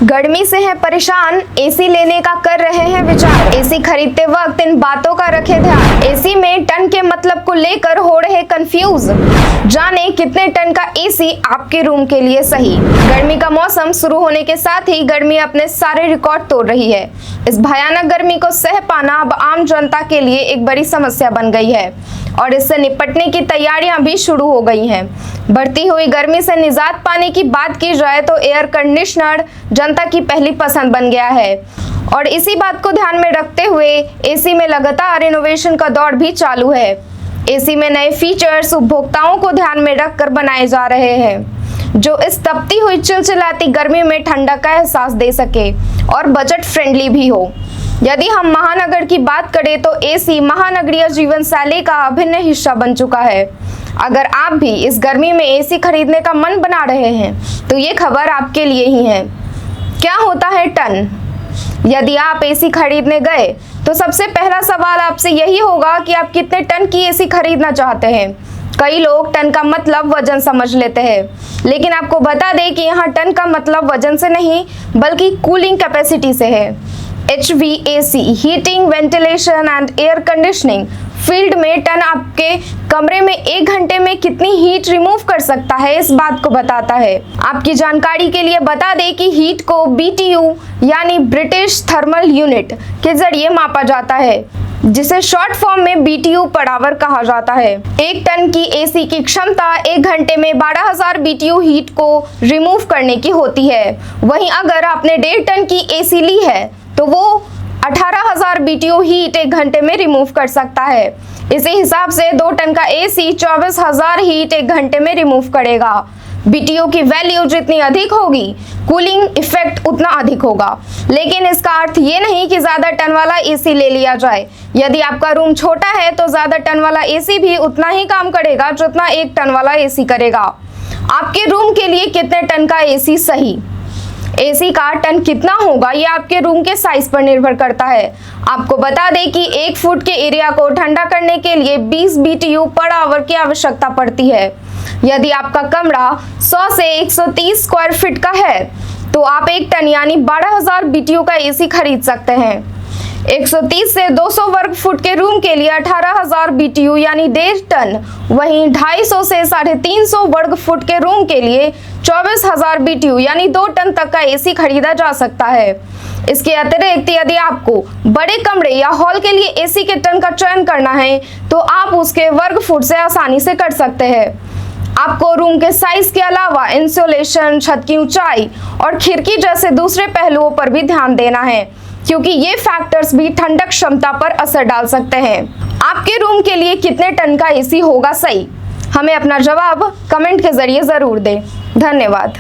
गर्मी से है परेशान, एसी लेने का कर रहे हैं विचार। एसी खरीदते वक्त इन बातों का रखें ध्यान। एसी में टन के मतलब को लेकर हो रहे कंफ्यूज। जाने कितने टन का एसी आपके रूम के लिए सही। गर्मी का मौसम शुरू होने के साथ ही गर्मी अपने सारे रिकॉर्ड तोड़ रही है। इस भयानक गर्मी को सह पाना अब आम जनता के लिए एक बड़ी समस्या बन गई है और इससे निपटने की तैयारियां भी शुरू हो गई हैं। बढ़ती हुई गर्मी से निजात पाने की बात की जाए तो एयर कंडीशनर जनता की पहली पसंद बन गया है और इसी बात को ध्यान में रखते हुए एसी में लगातार इनोवेशन का दौर भी चालू है। एसी में नए फीचर्स उपभोक्ताओं को ध्यान में रखकर बनाए जा रहे हैं जो इस तपती हुई चिलचिलाती गर्मी में ठंडक का एहसास दे सके और बजट फ्रेंडली भी हो। यदि हम महानगर की बात करें तो एसी महानगरीय जीवन शैली का अभिन्न हिस्सा बन चुका है। अगर आप भी इस गर्मी में एसी खरीदने का मन बना रहे हैं तो ये खबर आपके लिए ही है। क्या होता है टन? यदि आप एसी खरीदने गए तो सबसे पहला सवाल आपसे यही होगा कि आप कितने टन की एसी खरीदना चाहते हैं। कई लोग टन का मतलब वजन समझ लेते हैं, लेकिन आपको बता दें कि यहाँ टन का मतलब वजन से नहीं बल्कि कूलिंग कैपेसिटी से है। HVAC heating, ventilation and air conditioning field में टन आपके कमरे में 1 घंटे में कितनी हीट रिमूव कर सकता है इस बात को बताता है। आपकी जानकारी के लिए बता दें कि हीट को BTU यानी ब्रिटिश थर्मल यूनिट के जरिए मापा जाता है जिसे शॉर्ट फॉर्म में BTU पर आवर कहा जाता है। 1 टन की एसी की क्षमता 1 घंटे में 12,000 BTU हीट को रिमूव करने की होती है। वहीं अगर आपने 1.5 टन की एसी ली है तो वो 18,000 BTU हीट 1 घंटे में रिमूव कर सकता है। इसी हिसाब से 2 टन का एसी 24,000 हीट 1 घंटे में रिमूव करेगा। BTU की वैल्यू जितनी अधिक होगी कूलिंग इफेक्ट उतना अधिक होगा, लेकिन इसका अर्थ ये नहीं कि ज्यादा टन वाला एसी ले लिया जाए। यदि आपका रूम छोटा है तो ज्यादा टन वाला एसी भी उतना ही काम करेगा जितना 1 टन वाला एसी करेगा। आपके रूम के लिए कितने टन का एसी सही? एसी का टन कितना होगा ये आपके रूम के साइज पर निर्भर करता है। आपको बता दें कि 1 फुट के एरिया को ठंडा करने के लिए 20 BTU पर आवर की आवश्यकता पड़ती है। यदि आपका कमरा 100 से 130 स्क्वायर फीट का है तो आप 1 टन यानी 12,000 BTU का एसी खरीद सकते हैं। 130 से 200 वर्ग फुट के रूम के लिए 18,000 BTU यानी 1.5 टन। वहीं 250 से 350 वर्ग फुट के रूम के लिए 24,000 BTU यानी 2 टन तक का एसी खरीदा जा सकता है। इसके अतिरिक्त यदि आपको बड़े कमरे या हॉल के लिए एसी के टन का चयन करना है तो आप उसके वर्ग फुट से आसानी से कर सकते हैं। आपको रूम के साइज के अलावा इंसुलेशन, छत की ऊंचाई और खिड़की जैसे दूसरे पहलुओं पर भी ध्यान देना है क्योंकि ये फैक्टर्स भी ठंडक क्षमता पर असर डाल सकते हैं। आपके रूम के लिए कितने टन का एसी होगा सही? हमें अपना जवाब कमेंट के जरिए जरूर दें। धन्यवाद।